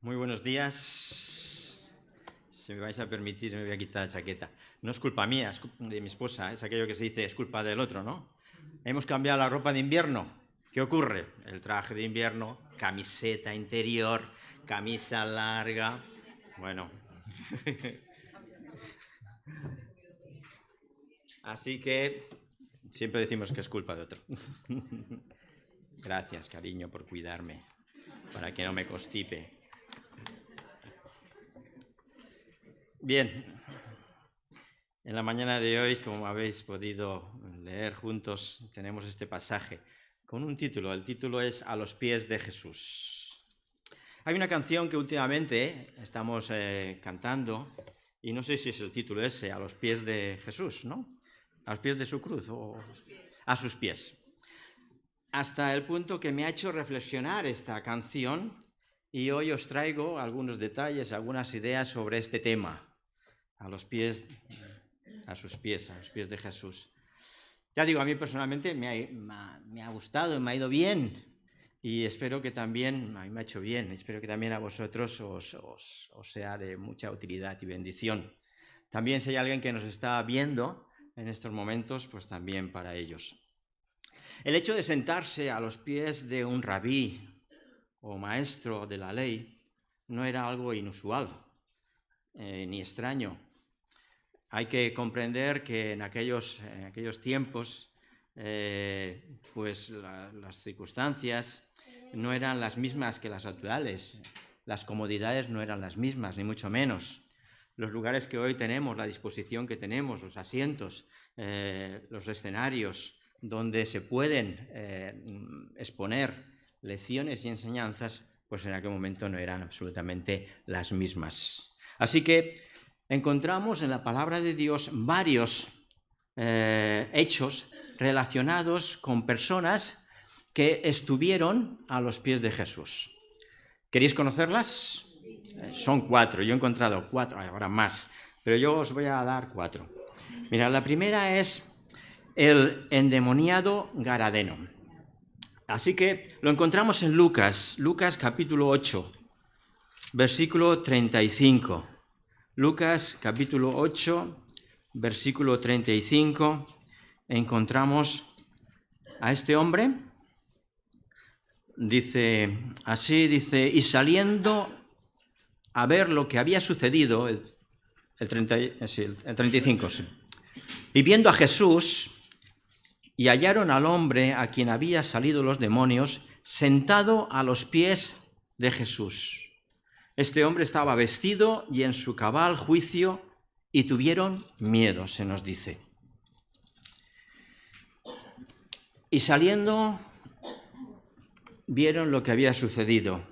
Muy buenos días. Si me vais a permitir, me voy a quitar la chaqueta. No es culpa mía, es culpa de mi esposa. Es aquello que se dice, es culpa del otro, ¿no? Hemos cambiado la ropa de invierno. ¿Qué ocurre? El traje de invierno, camiseta interior, camisa larga. Bueno. Así que siempre decimos que es culpa de otro. Gracias, cariño, por cuidarme, para que no me constipe. Bien, en la mañana de hoy, como habéis podido leer juntos, tenemos este pasaje con un título. El título es A los pies de Jesús. Hay una canción que últimamente estamos cantando, y no sé si es el título ese, A los pies de Jesús, ¿no? A los pies de su cruz, o a sus pies. Hasta el punto que me ha hecho reflexionar esta canción, y hoy os traigo algunos detalles, algunas ideas sobre este tema. A sus pies de Jesús. Ya digo, a mí personalmente me ha gustado, me ha ido bien, y espero que también, a mí me ha hecho bien, espero que también a vosotros os sea de mucha utilidad y bendición. También si hay alguien que nos está viendo en estos momentos, pues también para ellos. El hecho de sentarse a los pies de un rabí o maestro de la ley no era algo inusual ni extraño. Hay que comprender que en aquellos tiempos pues las circunstancias no eran las mismas que las actuales. Las comodidades no eran las mismas, ni mucho menos. Los lugares que hoy tenemos, la disposición que tenemos, los asientos, los escenarios donde se pueden exponer lecciones y enseñanzas, pues en aquel momento no eran absolutamente las mismas. Así que encontramos en la palabra de Dios varios hechos relacionados con personas que estuvieron a los pies de Jesús. ¿Queréis conocerlas? Son 4, yo he encontrado 4, ahora más, pero yo os voy a dar 4. Mira, la primera es el endemoniado Garadeno. Así que lo encontramos en Lucas capítulo 8, versículo 35. Lucas capítulo 8, versículo 35, encontramos a este hombre. Dice así, y saliendo a ver lo que había sucedido, el 35, sí. Y viendo a Jesús, y hallaron al hombre a quien había salido los demonios, sentado a los pies de Jesús. Este hombre estaba vestido y en su cabal juicio, y tuvieron miedo, se nos dice. Y saliendo, vieron lo que había sucedido.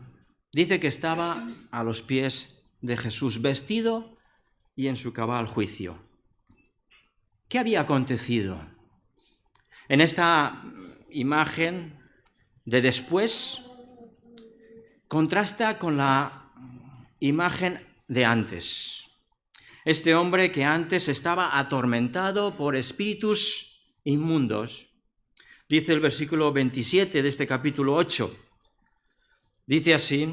Dice que estaba a los pies de Jesús, vestido y en su cabal juicio. ¿Qué había acontecido? En esta imagen de después, contrasta con la imagen de antes. Este hombre que antes estaba atormentado por espíritus inmundos. Dice el versículo 27 de este capítulo 8. Dice así: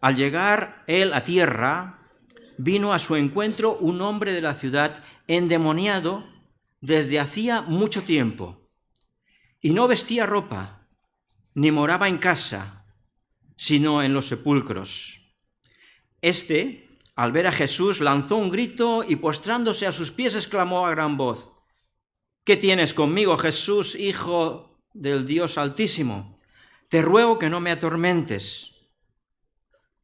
al llegar él a tierra, vino a su encuentro un hombre de la ciudad endemoniado desde hacía mucho tiempo, y no vestía ropa, ni moraba en casa, sino en los sepulcros. Este, al ver a Jesús, lanzó un grito y postrándose a sus pies exclamó a gran voz: ¿qué tienes conmigo, Jesús, Hijo del Dios Altísimo? Te ruego que no me atormentes.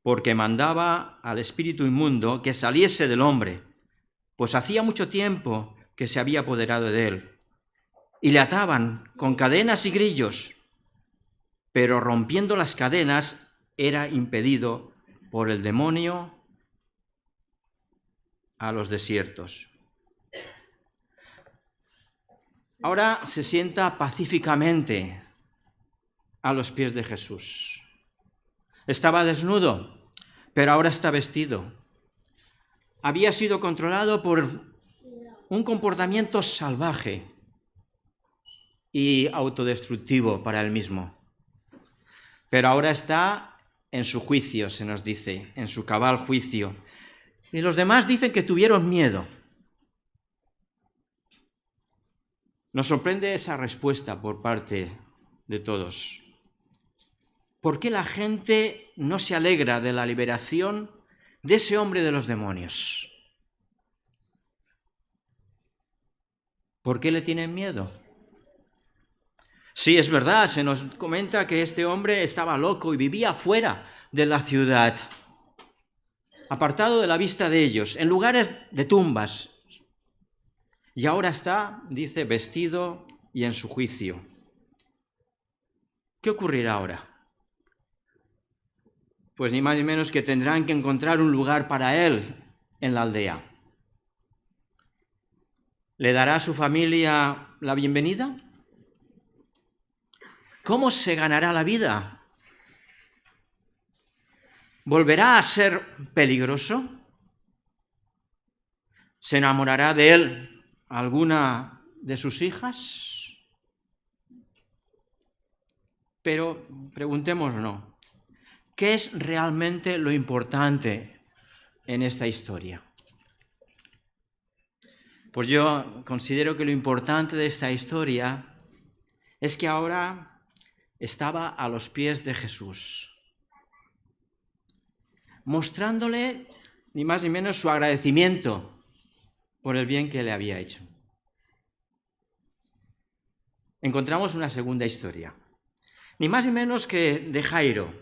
Porque mandaba al espíritu inmundo que saliese del hombre, pues hacía mucho tiempo que se había apoderado de él. Y le ataban con cadenas y grillos, pero rompiendo las cadenas era impedido por el demonio a los desiertos. Ahora se sienta pacíficamente a los pies de Jesús. Estaba desnudo, pero ahora está vestido. Había sido controlado por un comportamiento salvaje y autodestructivo para él mismo. Pero ahora está en su juicio, se nos dice, en su cabal juicio. Y los demás dicen que tuvieron miedo. Nos sorprende esa respuesta por parte de todos. ¿Por qué la gente no se alegra de la liberación de ese hombre de los demonios? ¿Por qué le tienen miedo? Sí, es verdad, se nos comenta que este hombre estaba loco y vivía fuera de la ciudad, apartado de la vista de ellos, en lugares de tumbas. Y ahora está, dice, vestido y en su juicio. ¿Qué ocurrirá ahora? Pues ni más ni menos que tendrán que encontrar un lugar para él en la aldea. ¿Le dará a su familia la bienvenida? ¿Cómo se ganará la vida? ¿Volverá a ser peligroso? ¿Se enamorará de él alguna de sus hijas? Pero preguntémonos, ¿qué es realmente lo importante en esta historia? Pues yo considero que lo importante de esta historia es que ahora estaba a los pies de Jesús, mostrándole ni más ni menos su agradecimiento por el bien que le había hecho. Encontramos una segunda historia, ni más ni menos que de Jairo,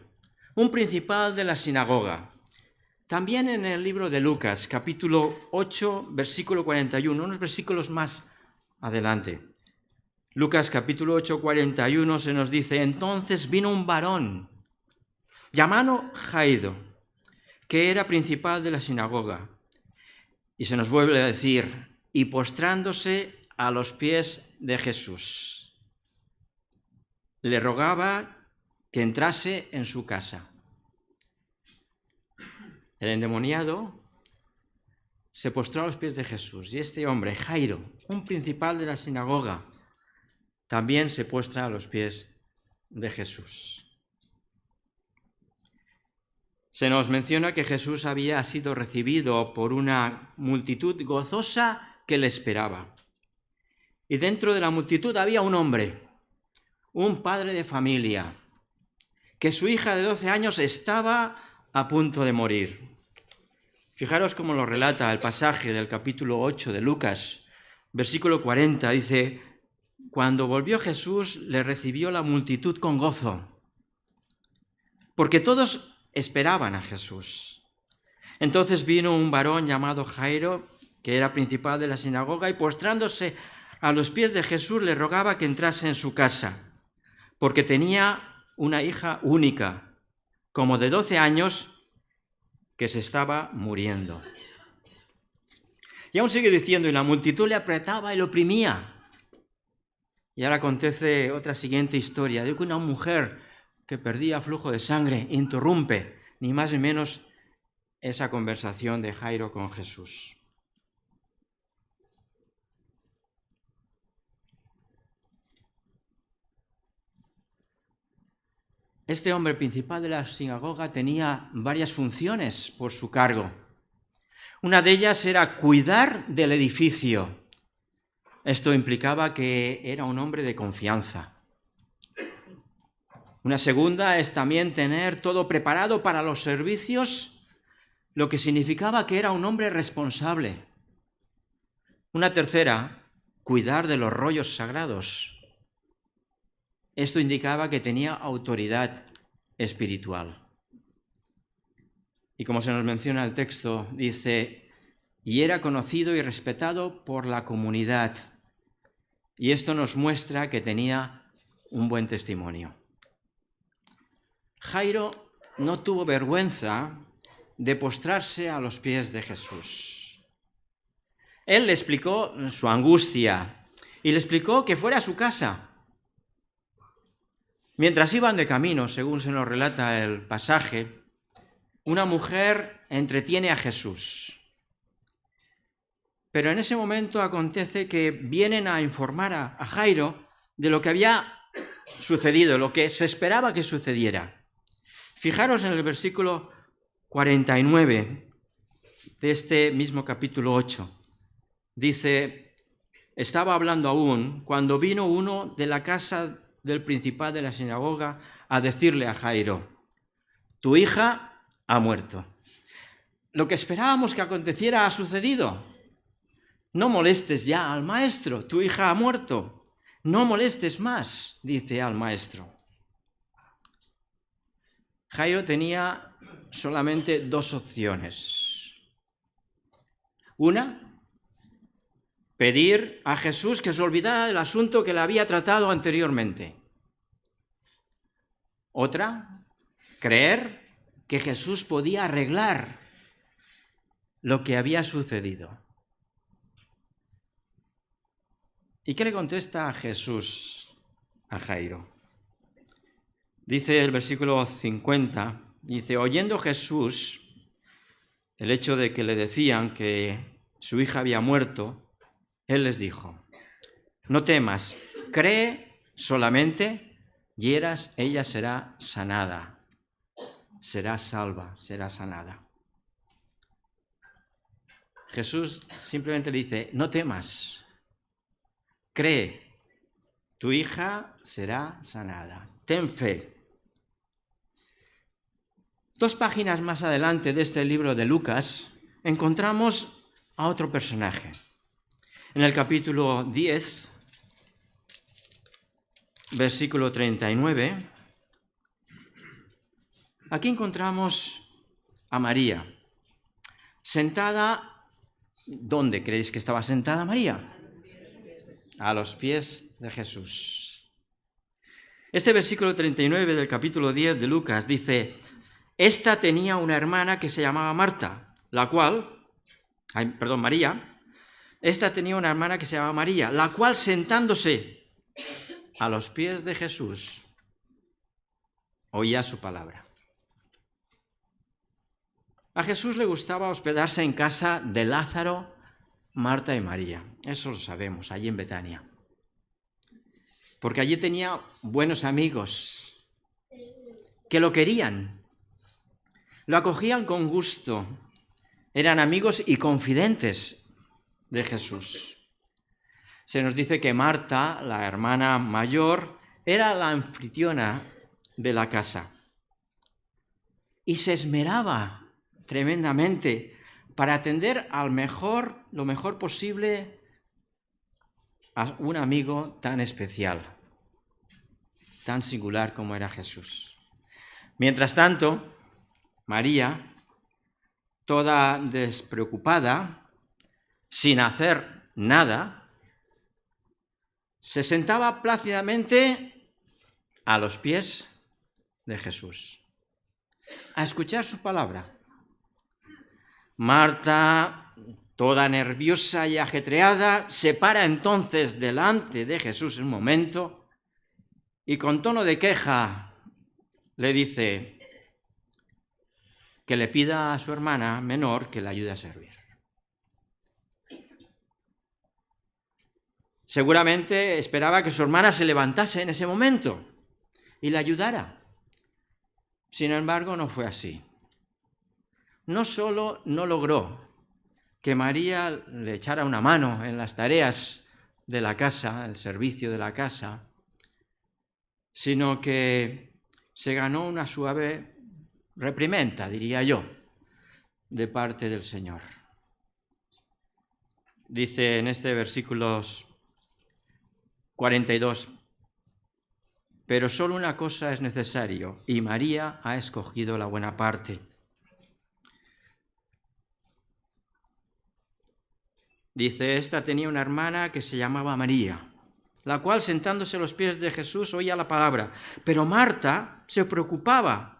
un principal de la sinagoga. También en el libro de Lucas, capítulo 8, versículo 41, unos versículos más adelante. Lucas, capítulo 8, 41, se nos dice: entonces vino un varón llamado Jairo, que era principal de la sinagoga. Y se nos vuelve a decir: y postrándose a los pies de Jesús, le rogaba que entrase en su casa. El endemoniado se postró a los pies de Jesús, y este hombre, Jairo, un principal de la sinagoga, también se postra a los pies de Jesús. Se nos menciona que Jesús había sido recibido por una multitud gozosa que le esperaba. Y dentro de la multitud había un hombre, un padre de familia, que su hija de 12 años estaba a punto de morir. Fijaros cómo lo relata el pasaje del capítulo 8 de Lucas, versículo 40, dice: cuando volvió Jesús, le recibió la multitud con gozo, porque todos esperaban a Jesús. Entonces vino un varón llamado Jairo, que era principal de la sinagoga, y postrándose a los pies de Jesús le rogaba que entrase en su casa, porque tenía una hija única, como de 12 años, que se estaba muriendo. Y aún sigue diciendo: y la multitud le apretaba y lo oprimía. Y ahora acontece otra siguiente historia, de que una mujer que perdía flujo de sangre interrumpe, ni más ni menos, esa conversación de Jairo con Jesús. Este hombre principal de la sinagoga tenía varias funciones por su cargo. Una de ellas era cuidar del edificio. Esto implicaba que era un hombre de confianza. Una segunda es también tener todo preparado para los servicios, lo que significaba que era un hombre responsable. Una tercera, cuidar de los rollos sagrados. Esto indicaba que tenía autoridad espiritual. Y como se nos menciona el texto, dice: y era conocido y respetado por la comunidad. Y esto nos muestra que tenía un buen testimonio. Jairo no tuvo vergüenza de postrarse a los pies de Jesús. Él le explicó su angustia y le explicó que fuera a su casa. Mientras iban de camino, según se nos relata el pasaje, una mujer entretiene a Jesús. Pero en ese momento acontece que vienen a informar a Jairo de lo que había sucedido, lo que se esperaba que sucediera. Fijaros en el versículo 49 de este mismo capítulo 8. Dice, estaba hablando aún cuando vino uno de la casa del principal de la sinagoga a decirle a Jairo, tu hija ha muerto. Lo que esperábamos que aconteciera ha sucedido. No molestes ya al maestro, tu hija ha muerto. No molestes más, dice al maestro. Jairo tenía solamente dos opciones. Una, pedir a Jesús que se olvidara del asunto que le había tratado anteriormente. Otra, creer que Jesús podía arreglar lo que había sucedido. ¿Y qué le contesta Jesús a Jairo? Dice el versículo 50, dice, oyendo Jesús el hecho de que le decían que su hija había muerto, él les dijo, no temas, cree solamente y ella será sanada, será salva, será sanada. Jesús simplemente le dice, no temas, cree, tu hija será sanada, ten fe. 2 páginas más adelante de este libro de Lucas encontramos a otro personaje. En el capítulo 10, versículo 39, aquí encontramos a María, sentada. ¿Dónde creéis que estaba sentada María? A los pies de Jesús. Este versículo 39 del capítulo 10 de Lucas dice, esta tenía una hermana que se llamaba Marta, María. Esta tenía una hermana que se llamaba María, la cual sentándose a los pies de Jesús, oía su palabra. A Jesús le gustaba hospedarse en casa de Lázaro, Marta y María. Eso lo sabemos, allí en Betania. Porque allí tenía buenos amigos que lo querían, lo acogían con gusto, eran amigos y confidentes de Jesús. Se nos dice que Marta, la hermana mayor, era la anfitriona de la casa y se esmeraba tremendamente para atender lo mejor posible a un amigo tan especial, tan singular como era Jesús. Mientras tanto, María, toda despreocupada, sin hacer nada, se sentaba plácidamente a los pies de Jesús, a escuchar su palabra. Marta, toda nerviosa y ajetreada, se para entonces delante de Jesús un momento y con tono de queja le dice que le pida a su hermana menor que le ayude a servir. Seguramente esperaba que su hermana se levantase en ese momento y le ayudara. Sin embargo, no fue así. No solo no logró que María le echara una mano en las tareas de la casa, el servicio de la casa, sino que se ganó una suave reprimenda, diría yo, de parte del Señor. Dice en este versículo 42, pero solo una cosa es necesario, y María ha escogido la buena parte. Dice, esta tenía una hermana que se llamaba María, la cual sentándose a los pies de Jesús oía la palabra, pero Marta se preocupaba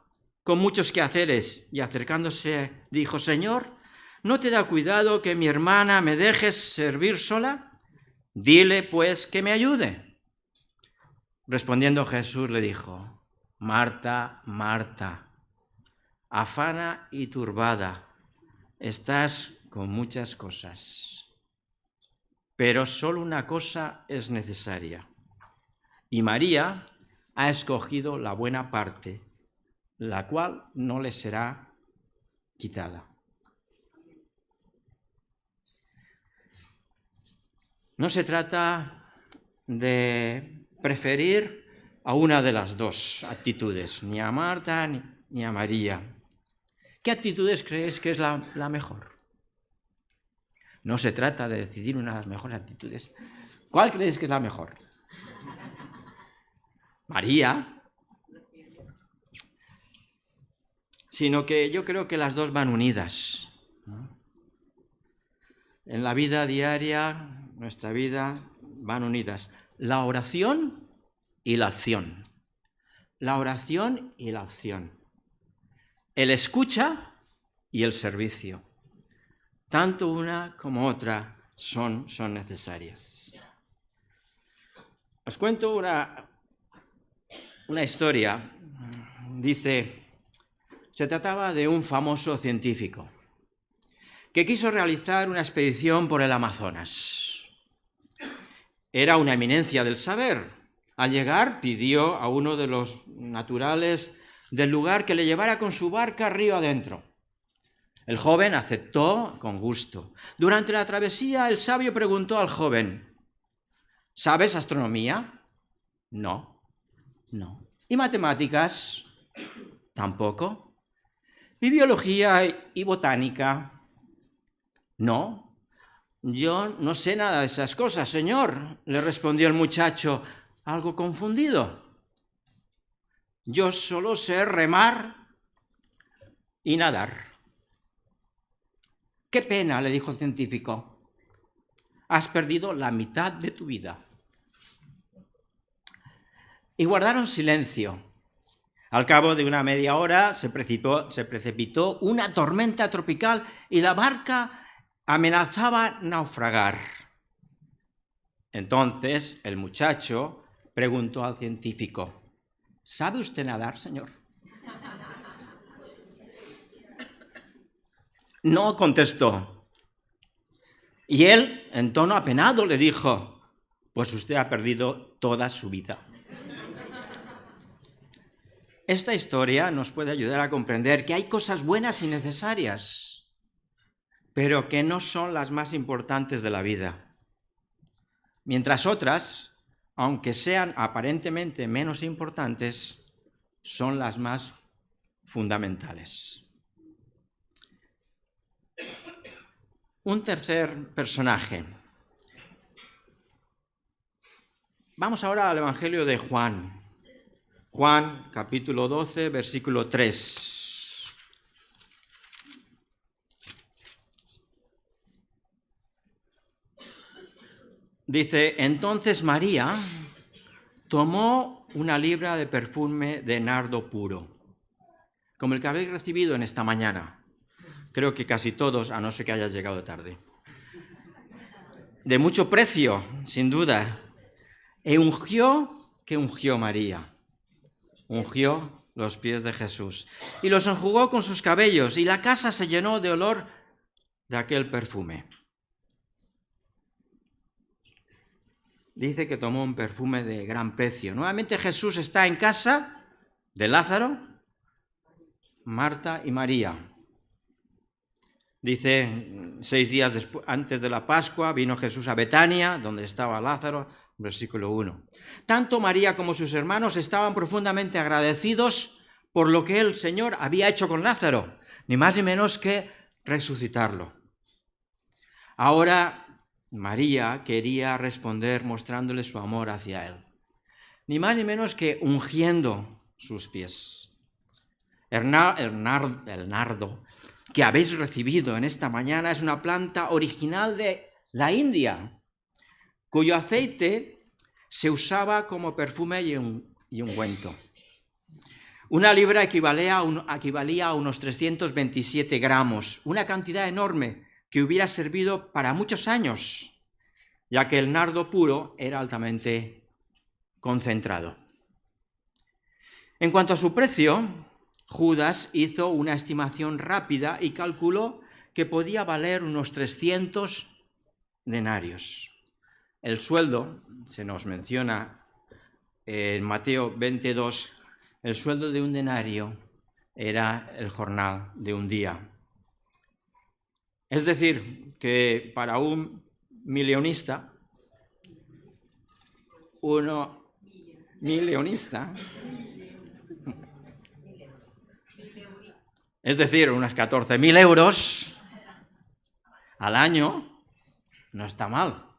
con muchos quehaceres, y acercándose dijo, Señor, ¿no te da cuidado que mi hermana me dejes servir sola? Dile, pues, que me ayude. Respondiendo Jesús le dijo, Marta, Marta, afana y turbada, estás con muchas cosas, pero solo una cosa es necesaria, y María ha escogido la buena parte, la cual no les será quitada. No se trata de preferir a una de las dos actitudes, ni a Marta ni a María. ¿Qué actitudes crees que es la mejor? No se trata de decidir una de las mejores actitudes. ¿Cuál crees que es la mejor? María. Sino que yo creo que las dos van unidas, ¿no? En la vida diaria, nuestra vida, van unidas. La oración y la acción. La oración y la acción. El escucha y el servicio. Tanto una como otra son necesarias. Os cuento una historia. Se trataba de un famoso científico que quiso realizar una expedición por el Amazonas. Era una eminencia del saber. Al llegar, pidió a uno de los naturales del lugar que le llevara con su barca río adentro. El joven aceptó con gusto. Durante la travesía, el sabio preguntó al joven: ¿sabes astronomía? No. ¿Y matemáticas? Tampoco. ¿Y biología y botánica? No, yo no sé nada de esas cosas, señor, le respondió el muchacho, algo confundido. Yo solo sé remar y nadar. Qué pena, le dijo el científico. Has perdido la mitad de tu vida. Y guardaron silencio. Al cabo de una media hora se precipitó una tormenta tropical y la barca amenazaba naufragar. Entonces el muchacho preguntó al científico: ¿sabe usted nadar, señor? No, contestó. Y él, en tono apenado, le dijo: pues usted ha perdido toda su vida. Esta historia nos puede ayudar a comprender que hay cosas buenas y necesarias, pero que no son las más importantes de la vida. Mientras otras, aunque sean aparentemente menos importantes, son las más fundamentales. Un tercer personaje. Vamos ahora al Evangelio de Juan. Juan, capítulo 12, versículo 3. Dice: entonces María tomó una libra de perfume de nardo puro, como el que habéis recibido en esta mañana. Creo que casi todos, a no ser que hayas llegado tarde. De mucho precio, sin duda. ¿Qué ungió María? Ungió los pies de Jesús y los enjugó con sus cabellos, y la casa se llenó de olor de aquel perfume. Dice que tomó un perfume de gran precio. Nuevamente Jesús está en casa de Lázaro, Marta y María. Dice, 6 días antes de la Pascua vino Jesús a Betania, donde estaba Lázaro, versículo 1. Tanto María como sus hermanos estaban profundamente agradecidos por lo que el Señor había hecho con Lázaro, ni más ni menos que resucitarlo. Ahora María quería responder mostrándole su amor hacia él, ni más ni menos que ungiendo sus pies. El nardo que habéis recibido en esta mañana es una planta original de la India, cuyo aceite se usaba como perfume y ungüento. Una libra equivalía a unos 327 gramos, una cantidad enorme que hubiera servido para muchos años, ya que el nardo puro era altamente concentrado. En cuanto a su precio, Judas hizo una estimación rápida y calculó que podía valer unos 300 denarios. El sueldo, se nos menciona en Mateo 22, el sueldo de un denario era el jornal de un día. Es decir, que para un milionista, es decir, unos 14.000 euros al año, no está mal.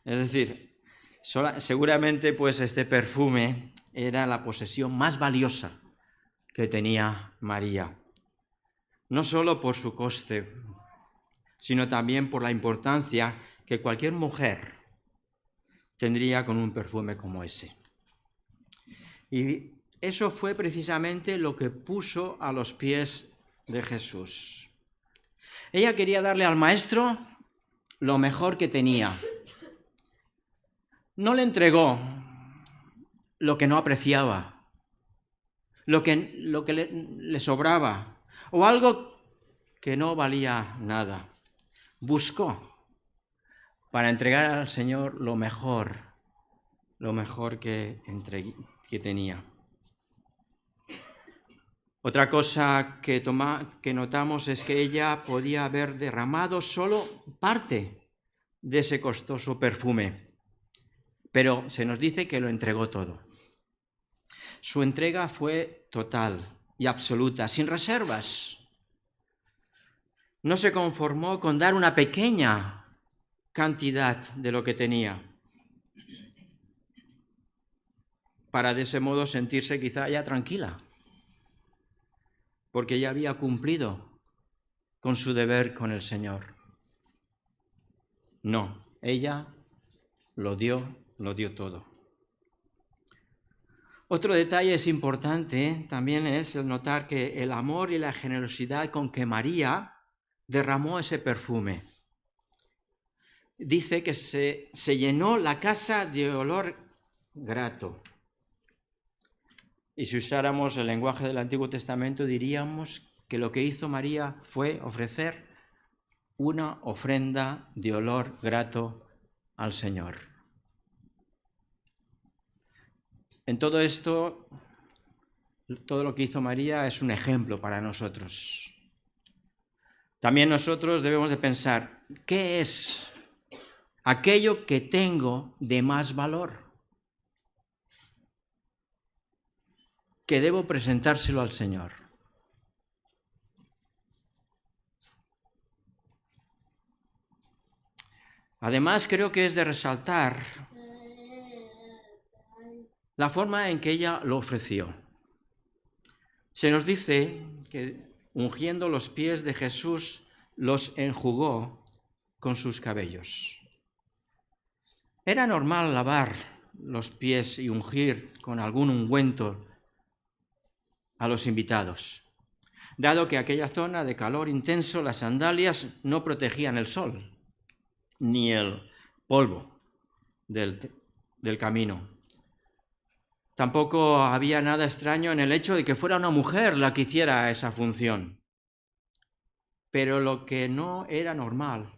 Es decir, seguramente pues este perfume era la posesión más valiosa que tenía María, no solo por su coste, sino también por la importancia que cualquier mujer tendría con un perfume como ese. Y eso fue precisamente lo que puso a los pies de Jesús. Ella quería darle al maestro lo mejor que tenía. No le entregó lo que no apreciaba, lo que le sobraba, o algo que no valía nada. Buscó para entregar al Señor lo mejor que tenía. Otra cosa que notamos es que ella podía haber derramado solo parte de ese costoso perfume, pero se nos dice que lo entregó todo. Su entrega fue total y absoluta, sin reservas. No se conformó con dar una pequeña cantidad de lo que tenía, para de ese modo sentirse quizá ya tranquila, porque ya había cumplido con su deber con el Señor. No, ella lo dio todo. Otro detalle es importante también es el notar que el amor y la generosidad con que María derramó ese perfume. Dice que se llenó la casa de olor grato. Y si usáramos el lenguaje del Antiguo Testamento, diríamos que lo que hizo María fue ofrecer una ofrenda de olor grato al Señor. En todo esto, todo lo que hizo María es un ejemplo para nosotros. También nosotros debemos de pensar, ¿qué es aquello que tengo de más valor? Que debo presentárselo al Señor. Además, creo que es de resaltar la forma en que ella lo ofreció. Se nos dice que ungiendo los pies de Jesús, los enjugó con sus cabellos. Era normal lavar los pies y ungir con algún ungüento a los invitados, dado que aquella zona de calor intenso, las sandalias no protegían el sol ni el polvo del camino. Tampoco había nada extraño en el hecho de que fuera una mujer la que hiciera esa función. Pero lo que no era normal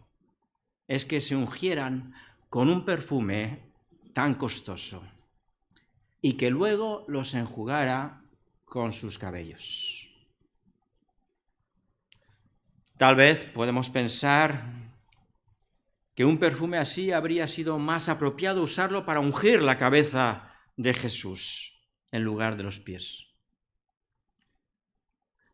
es que se ungieran con un perfume tan costoso y que luego los enjugara con sus cabellos. Tal vez podemos pensar que un perfume así habría sido más apropiado usarlo para ungir la cabeza de Jesús en lugar de los pies.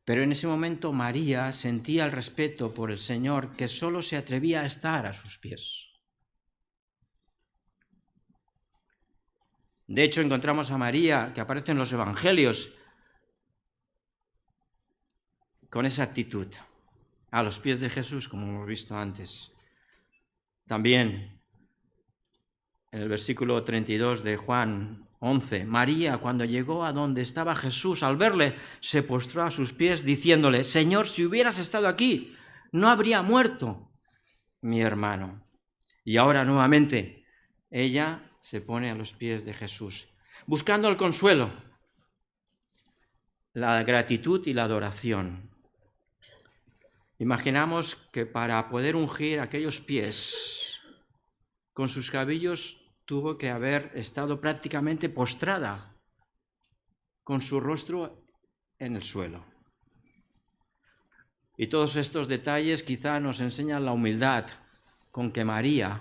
Pero en ese momento María sentía el respeto por el Señor que solo se atrevía a estar a sus pies. De hecho, encontramos a María, que aparece en los Evangelios, con esa actitud, a los pies de Jesús, como hemos visto antes. También, en el versículo 32 de Juan 11, María, cuando llegó a donde estaba Jesús, al verle, se postró a sus pies, diciéndole, Señor, si hubieras estado aquí, no habría muerto mi hermano. Y ahora nuevamente, ella se pone a los pies de Jesús, buscando el consuelo, la gratitud y la adoración. Imaginamos que para poder ungir aquellos pies con sus cabellos tuvo que haber estado prácticamente postrada, con su rostro en el suelo. Y todos estos detalles quizá nos enseñan la humildad con que María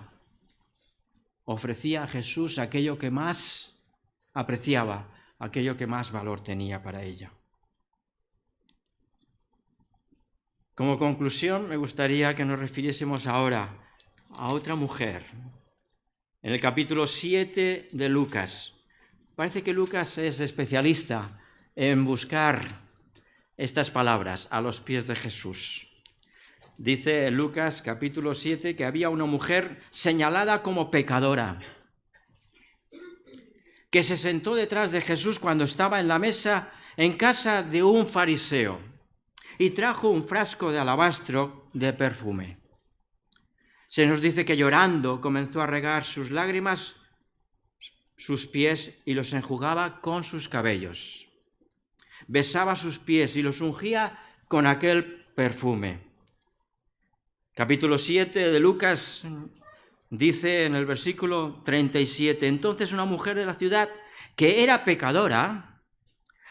ofrecía a Jesús aquello que más apreciaba, aquello que más valor tenía para ella. Como conclusión, me gustaría que nos refiriésemos ahora a otra mujer. En el capítulo 7 de Lucas. Parece que Lucas es especialista en buscar estas palabras a los pies de Jesús. Dice Lucas capítulo 7 que había una mujer señalada como pecadora, que se sentó detrás de Jesús cuando estaba en la mesa en casa de un fariseo y trajo un frasco de alabastro de perfume. Se nos dice que llorando comenzó a regar sus lágrimas, sus pies y los enjugaba con sus cabellos. Besaba sus pies y los ungía con aquel perfume. Capítulo 7 de Lucas dice en el versículo 37, entonces una mujer de la ciudad que era pecadora,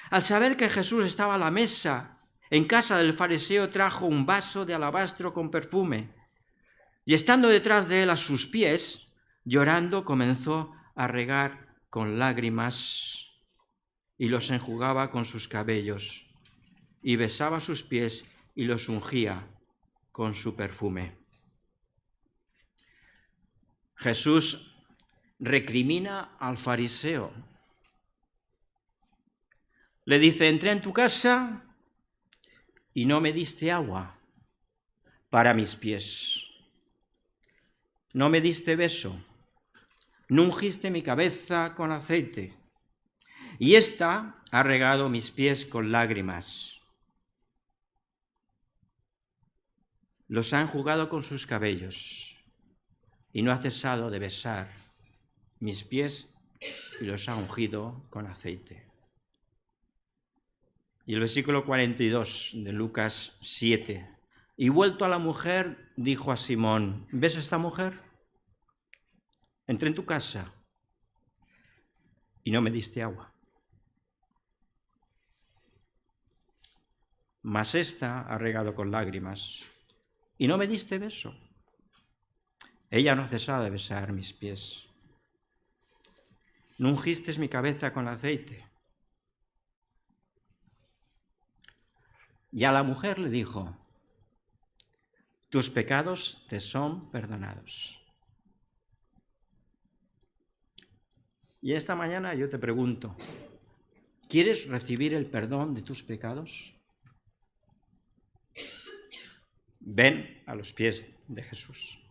al saber que Jesús estaba a la mesa en casa del fariseo, trajo un vaso de alabastro con perfume y estando detrás de él a sus pies, llorando comenzó a regar con lágrimas y los enjugaba con sus cabellos y besaba sus pies y los ungía con su perfume. Jesús recrimina al fariseo. Le dice, entré en tu casa y no me diste agua para mis pies. No me diste beso. No ungiste mi cabeza con aceite. Y ésta ha regado mis pies con lágrimas. Los ha enjugado con sus cabellos y no ha cesado de besar mis pies y los ha ungido con aceite. Y el versículo 42 de Lucas 7. Y vuelto a la mujer, dijo a Simón, ¿ves a esta mujer? Entré en tu casa y no me diste agua. Mas ésta ha regado con lágrimas y no me diste beso. Ella no ha cesado de besar mis pies. No ungiste mi cabeza con aceite. Y a la mujer le dijo, tus pecados te son perdonados. Y esta mañana yo te pregunto, ¿quieres recibir el perdón de tus pecados? Ven a los pies de Jesús.